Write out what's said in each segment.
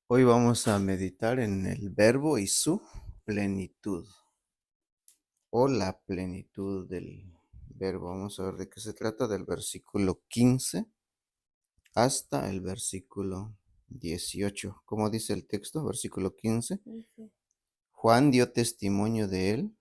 Hoy vamos a meditar en el verbo y su plenitud, o la plenitud del verbo. Vamos a ver de qué se trata del versículo 15 hasta el versículo 18. ¿Cómo dice el texto? Versículo 15. Dice, Juan dio testimonio de él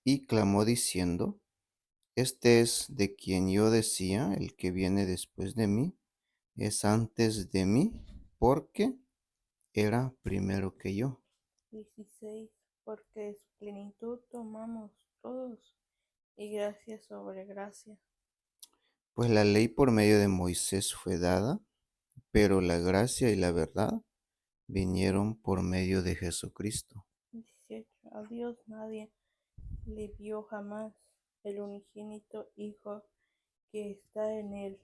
y clamó diciendo: Este es de quien yo decía, el que viene después de mí, es antes de mí, porque era primero que yo. 16, porque de su plenitud tomamos todos, y gracia sobre gracia. Pues la ley por medio de Moisés fue dada, pero la gracia y la verdad vinieron por medio de Jesucristo. 17, a Dios nadie le vio jamás, el unigénito Hijo que está en el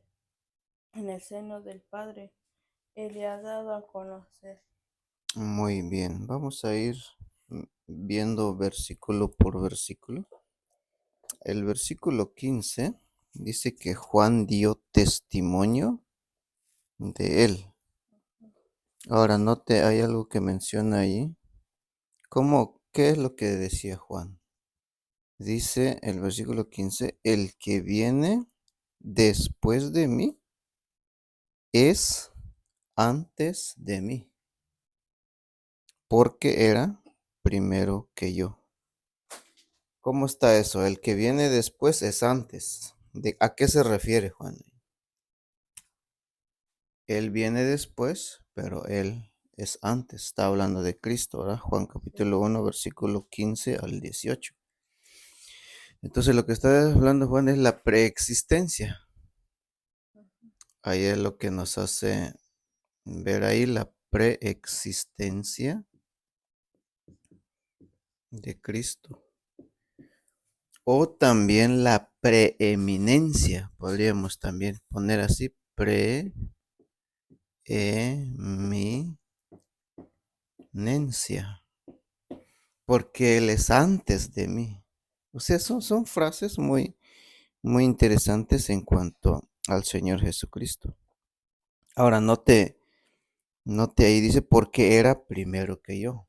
seno del Padre, Él le ha dado a conocer. Muy bien, vamos a ir viendo versículo por versículo. El versículo 15 dice que Juan dio testimonio de él. Ahora, note, hay algo que menciona ahí. ¿Qué es lo que decía Juan? Dice el versículo 15: el que viene después de mí es antes de mí, porque era primero que yo. ¿Cómo está eso? El que viene después es antes. ¿A qué se refiere Juan? Él viene después, pero él es antes. Está hablando de Cristo, ¿verdad? Juan Sí, capítulo 1, versículo 15 al 18. Entonces lo que está hablando Juan es la preexistencia. Ahí es lo que nos hace ver ahí la preexistencia de Cristo. O también la preeminencia, podríamos también poner así, preeminencia, porque Él es antes de mí. O sea, son frases muy interesantes en cuanto al Señor Jesucristo. Ahora, note ahí, dice, porque era primero que yo.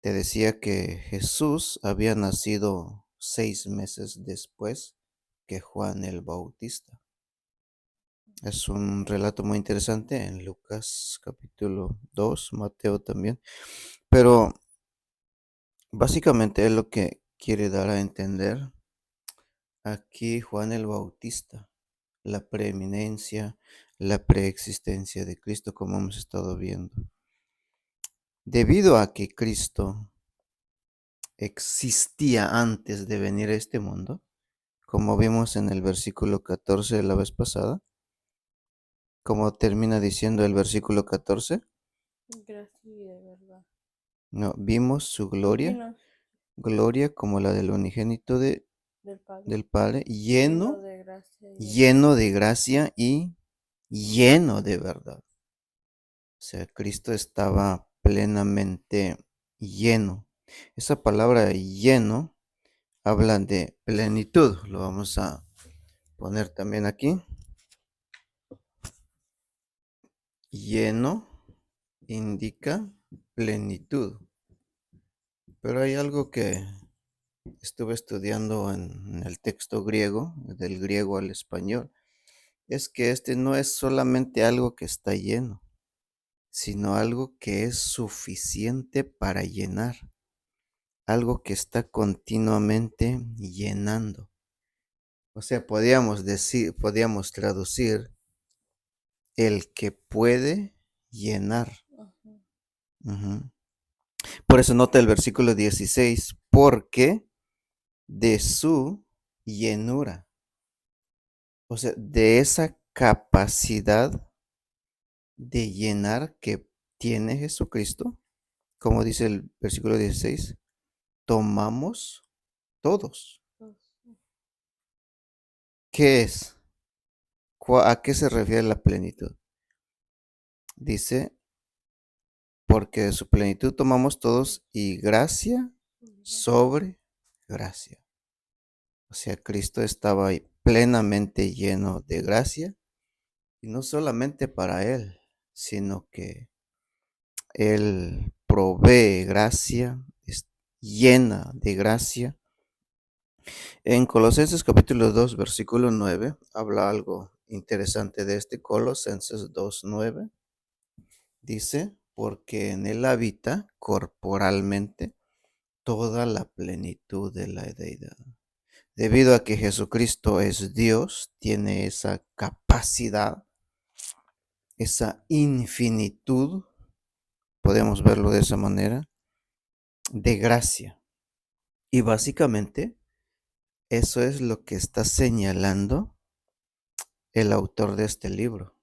Te decía que Jesús había nacido 6 meses después que Juan el Bautista. Es un relato muy interesante en Lucas capítulo 2, Mateo también. Pero básicamente es lo que quiere dar a entender aquí Juan el Bautista, la preeminencia, la preexistencia de Cristo, como hemos estado viendo. Debido a que Cristo existía antes de venir a este mundo, como vimos en el versículo 14 de la vez pasada, como termina diciendo el versículo 14, gracia y de verdad. no, vimos su gloria, Divinos gloria como la del unigénito del Padre, del Padre, lleno lleno, de gracia y de lleno verdad. de gracia y lleno de verdad. O sea, Cristo estaba plenamente lleno. Esa palabra lleno habla de plenitud. Lo vamos a poner también aquí. Lleno indica plenitud. Pero hay algo que estuve estudiando en el texto griego, del griego al español, es que este no es solamente algo que está lleno, sino algo que es suficiente para llenar, algo que está continuamente llenando. O sea, podríamos traducir el que puede llenar. Ujú. Ujú. Por eso nota el versículo 16, porque de su llenura, o sea, de esa capacidad de llenar que tiene Jesucristo, como dice el versículo 16, tomamos todos. ¿Qué es? ¿A qué se refiere la plenitud? Dice, porque de su plenitud tomamos todos y gracia sobre gracia. O sea, Cristo estaba ahí plenamente lleno de gracia y no solamente para él, sino que Él provee gracia, es llena de gracia. En Colosenses capítulo 2, versículo 9, habla algo interesante de este. Colosenses 2:9 dice, porque en Él habita corporalmente toda la plenitud de la deidad. Debido a que Jesucristo es Dios, tiene esa capacidad, esa infinitud, podemos verlo de esa manera, de gracia. Y básicamente eso es lo que está señalando el autor de este libro.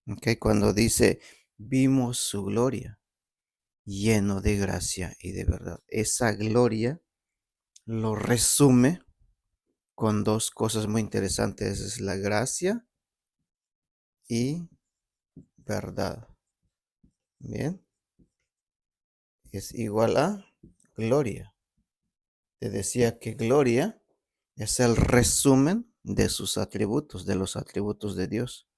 ¿Okay? Cuando dice, vimos su gloria, lleno de gracia y de verdad. Esa gloria lo resume con dos cosas muy interesantes. Es la gracia y verdad. Bien. Es igual a gloria. Te decía que gloria es el resumen de sus atributos, de los atributos de Dios,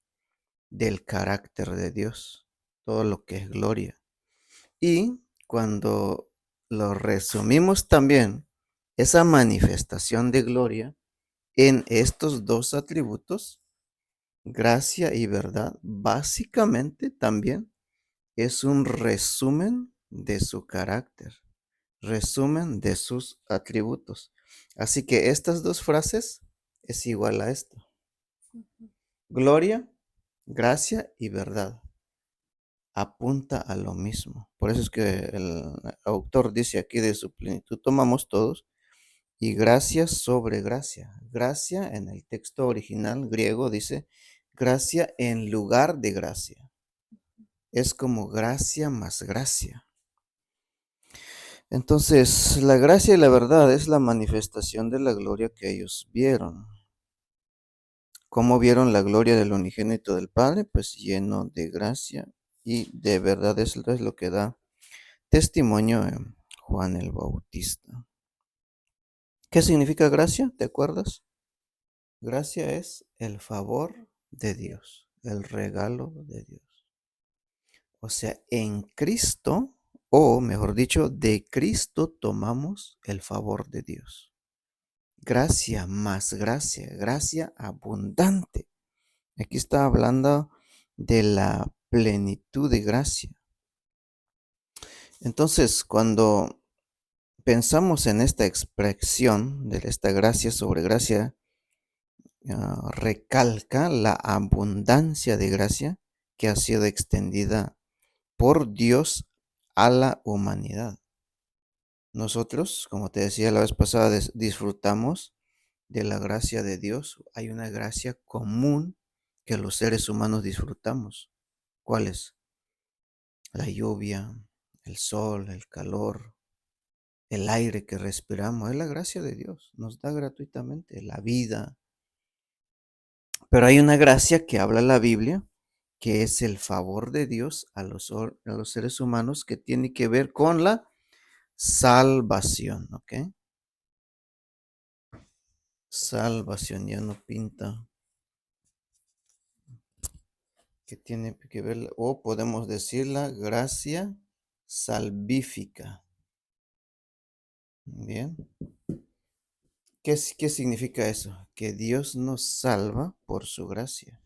del carácter de Dios, todo lo que es gloria. Y cuando lo resumimos también, esa manifestación de gloria en estos dos atributos, gracia y verdad, básicamente también es un resumen de su carácter, resumen de sus atributos. Así que estas dos frases es igual a esto. Gloria, gracia y verdad. Apunta a lo mismo. Por eso es que el autor dice aquí de su plenitud tomamos todos y gracia sobre gracia. Gracia en el texto original griego dice gracia en lugar de gracia. Es como gracia más gracia. Entonces, la gracia y la verdad es la manifestación de la gloria que ellos vieron. ¿Cómo vieron la gloria del unigénito del Padre? Pues lleno de gracia y de verdad. Eso es lo que da testimonio en Juan el Bautista. ¿Qué significa gracia? ¿Te acuerdas? Gracia es el favor de Dios, el regalo de Dios. O sea, en Cristo, o mejor dicho, de Cristo tomamos el favor de Dios. Gracia más gracia, gracia abundante. Aquí está hablando de la plenitud de gracia. Entonces, cuando pensamos en esta expresión de esta gracia sobre gracia, recalca la abundancia de gracia que ha sido extendida por Dios a la humanidad. Nosotros, como te decía la vez pasada, disfrutamos de la gracia de Dios. Hay una gracia común que los seres humanos disfrutamos. ¿Cuál es? La lluvia, el sol, el calor, el aire que respiramos. Es la gracia de Dios. Nos da gratuitamente la vida. Pero hay una gracia que habla la Biblia, que es el favor de Dios a los seres humanos, que tiene que ver con la salvación, ¿ok? Salvación, ya no pinta. Que tiene que ver, o podemos decir la gracia salvífica. Bien. ¿Qué significa eso? Que Dios nos salva por su gracia.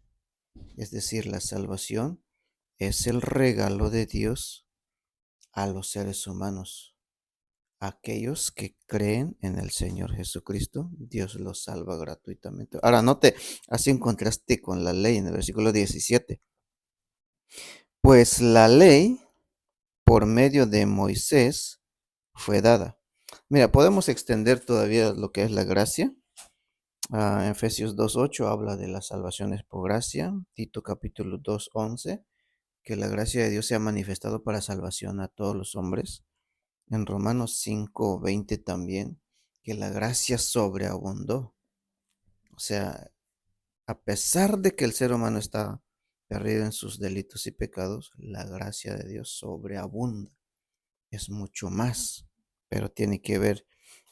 Es decir, la salvación es el regalo de Dios a los seres humanos. Aquellos que creen en el Señor Jesucristo, Dios los salva gratuitamente. Ahora note, así en contraste con la ley en el versículo 17. Pues la ley, por medio de Moisés, fue dada. Mira, podemos extender todavía lo que es la gracia. Efesios 2:8 habla de las salvaciones por gracia. Tito capítulo 2:11, que la gracia de Dios se ha manifestado para salvación a todos los hombres. En Romanos 5:20 también, que la gracia sobreabundó. O sea, a pesar de que el ser humano está perdido en sus delitos y pecados, la gracia de Dios sobreabunda. Es mucho más, pero tiene que ver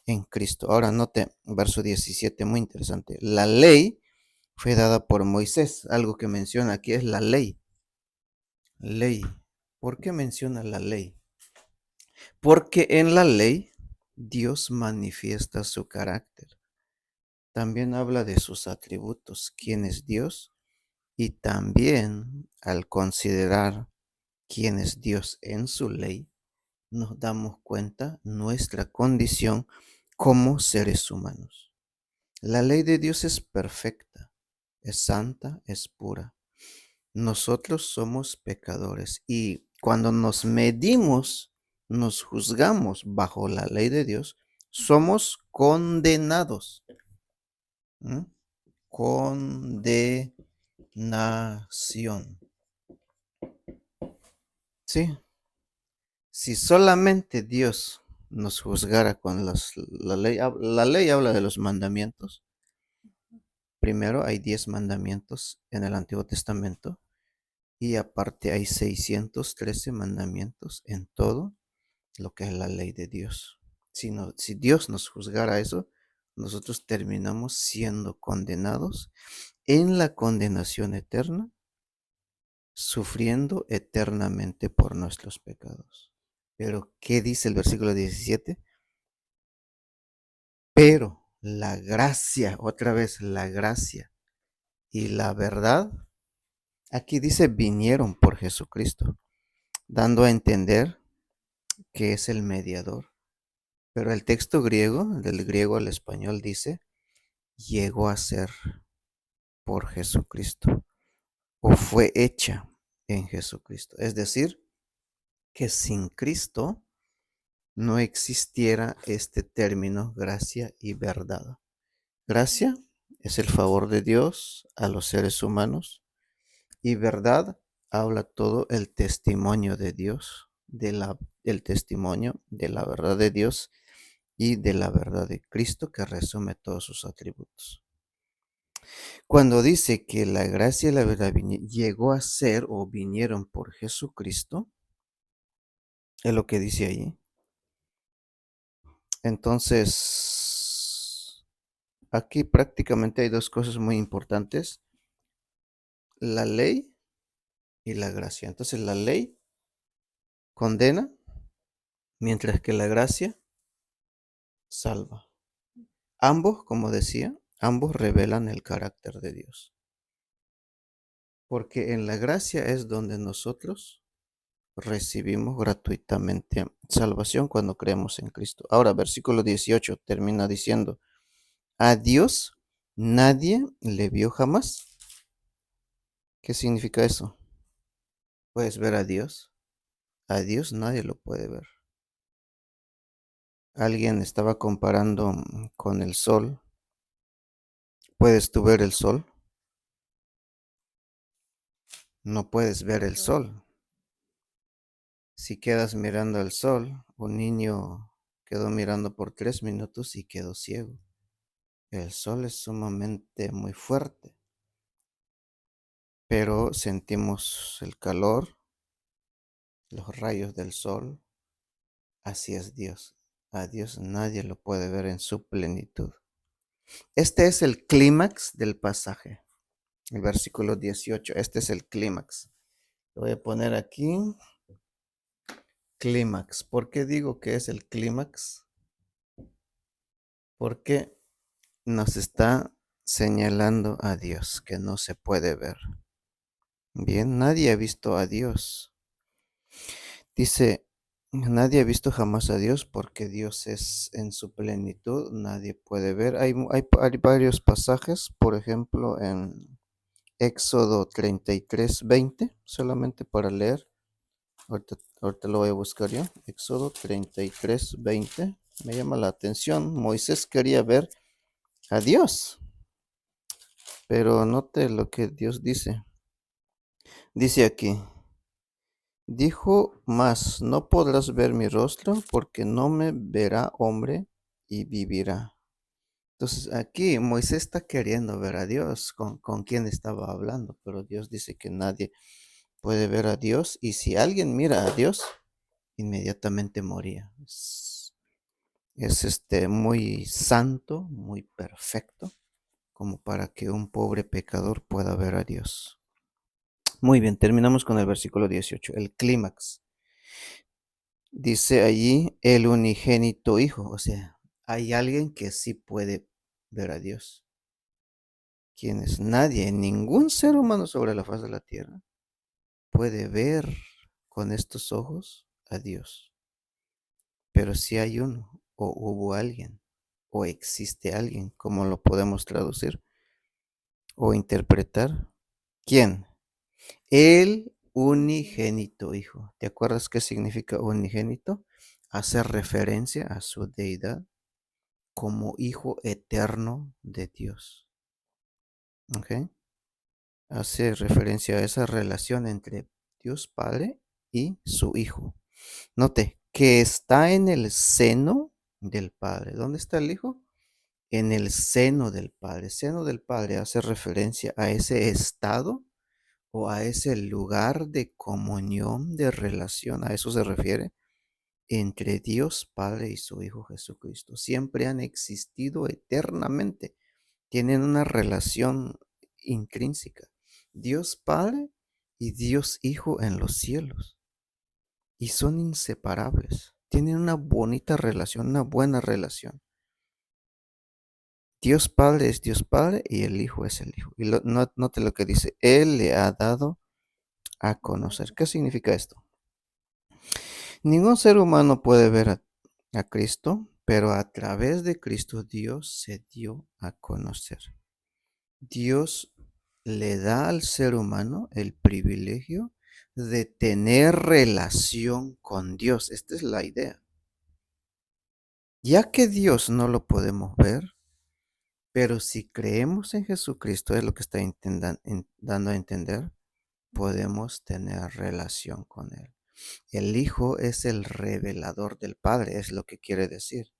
en Cristo. Ahora note verso 17, muy interesante. La ley fue dada por Moisés. Algo que menciona aquí es la ley. Ley. ¿Por qué menciona la ley? Porque en la ley Dios manifiesta su carácter. También habla de sus atributos, quién es Dios, y también al considerar quién es Dios en su ley, nos damos cuenta nuestra condición como seres humanos. La ley de Dios es perfecta, es santa, es pura. Nosotros somos pecadores y cuando nos medimos, nos juzgamos bajo la ley de Dios, somos condenados. ¿Mm? Condenación. Sí, si solamente Dios nos juzgara con la ley habla de los mandamientos. Primero hay 10 mandamientos en el Antiguo Testamento y aparte hay 613 mandamientos en todo lo que es la ley de Dios. Si Dios nos juzgara eso, nosotros terminamos siendo condenados en la condenación eterna, sufriendo eternamente por nuestros pecados. Pero, ¿qué dice el versículo 17? Pero la gracia, otra vez la gracia y la verdad, aquí dice vinieron por Jesucristo, dando a entender que es el mediador. Pero el texto griego, del griego al español, dice llegó a ser por Jesucristo o fue hecha en Jesucristo. Es decir, que sin Cristo no existiera este término gracia y verdad. Gracia es el favor de Dios a los seres humanos y verdad habla todo el testimonio de Dios, del testimonio de la verdad de Dios y de la verdad de Cristo que resume todos sus atributos. Cuando dice que la gracia y la verdad llegó a ser o vinieron por Jesucristo, es lo que dice ahí. Entonces, aquí prácticamente hay dos cosas muy importantes, la ley y la gracia. Entonces, la ley condena, mientras que la gracia salva. Ambos, como decía, ambos revelan el carácter de Dios. Porque en la gracia es donde nosotros recibimos gratuitamente salvación cuando creemos en Cristo. Ahora, versículo 18 termina diciendo, a Dios nadie le vio jamás. ¿Qué significa eso? ¿Puedes ver a Dios? A Dios nadie lo puede ver. Alguien estaba comparando con el sol. ¿Puedes tú ver el sol? No puedes ver el sol. Si quedas mirando al sol, un niño quedó mirando por 3 minutos y quedó ciego. El sol es sumamente muy fuerte, pero sentimos el calor, los rayos del sol. Así es Dios. A Dios nadie lo puede ver en su plenitud. Este es el clímax del pasaje, el versículo 18. Este es el clímax. Lo voy a poner aquí. Clímax. ¿Por qué digo que es el clímax? Porque nos está señalando a Dios que no se puede ver. Bien, nadie ha visto a Dios. Dice, nadie ha visto jamás a Dios porque Dios es en su plenitud, nadie puede ver. Hay varios pasajes, por ejemplo, en Éxodo 33:20, solamente para leer. Ahorita lo voy a buscar yo. Éxodo 33:20. Me llama la atención. Moisés quería ver a Dios, pero note lo que Dios dice. Dice aquí, dijo más, no podrás ver mi rostro porque no me verá hombre y vivirá. Entonces aquí Moisés está queriendo ver a Dios con quien estaba hablando, pero Dios dice que nadie puede ver a Dios y si alguien mira a Dios, inmediatamente moría. Es muy santo, muy perfecto, como para que un pobre pecador pueda ver a Dios. Muy bien, terminamos con el versículo 18, el clímax. Dice allí el unigénito Hijo, o sea, hay alguien que sí puede ver a Dios. Quien es nadie, ningún ser humano sobre la faz de la tierra puede ver con estos ojos a Dios. Pero si hay uno, o hubo alguien, o existe alguien, como lo podemos traducir o interpretar. ¿Quién? El unigénito Hijo. ¿Te acuerdas qué significa unigénito? Hace referencia a su deidad como Hijo eterno de Dios. ¿Ok? Hace referencia a esa relación entre Dios Padre y su Hijo. Note que está en el seno del Padre. ¿Dónde está el Hijo? En el seno del Padre. Seno del Padre hace referencia a ese estado o a ese lugar de comunión, de relación. A eso se refiere entre Dios Padre y su Hijo Jesucristo. Siempre han existido eternamente. Tienen una relación intrínseca. Dios Padre y Dios Hijo en los cielos. Y son inseparables. Tienen una bonita relación, una buena relación. Dios Padre es Dios Padre y el Hijo es el Hijo. Y note lo que dice, Él le ha dado a conocer. ¿Qué significa esto? Ningún ser humano puede ver a Cristo, pero a través de Cristo Dios se dio a conocer. Dios le da al ser humano el privilegio de tener relación con Dios. Esta es la idea. Ya que Dios no lo podemos ver, pero si creemos en Jesucristo, es lo que está dando a entender, podemos tener relación con Él. El Hijo es el revelador del Padre, es lo que quiere decir.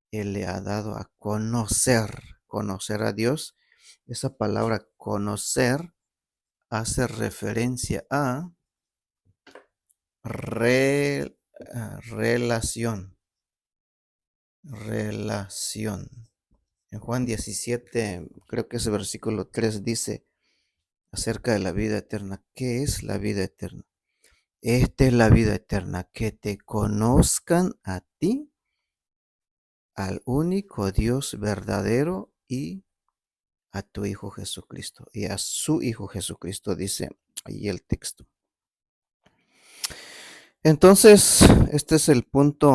Él le ha dado a conocer a Dios. Esa palabra conocer hace referencia a relación. Relación. En Juan 17, creo que ese versículo 3 dice acerca de la vida eterna. ¿Qué es la vida eterna? Esta es la vida eterna, que te conozcan a ti, al único Dios verdadero y a tu Hijo Jesucristo. Y a su Hijo Jesucristo dice ahí el texto. Entonces, este es el punto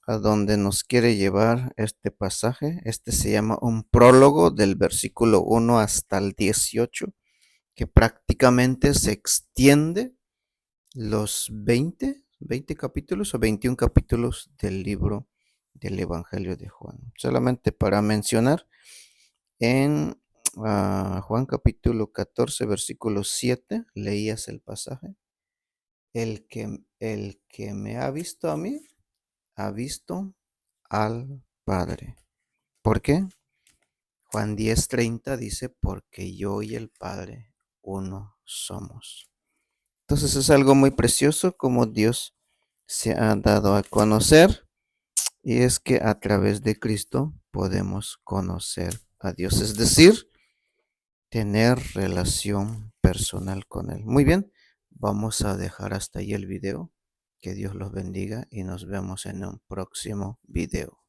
a donde nos quiere llevar este pasaje. Este se llama un prólogo del versículo 1 hasta el 18, que prácticamente se extiende los 20 capítulos o 21 capítulos del libro del Evangelio de Juan. Solamente para mencionar, en Juan capítulo 14, versículo 7, leías el pasaje. El que me ha visto a mí, ha visto al Padre. ¿Por qué? Juan 10:30 dice, porque yo y el Padre uno somos. Entonces es algo muy precioso como Dios se ha dado a conocer, y es que a través de Cristo podemos conocer a Dios, es decir, tener relación personal con Él. Muy bien, vamos a dejar hasta ahí el video. Que Dios los bendiga y nos vemos en un próximo video.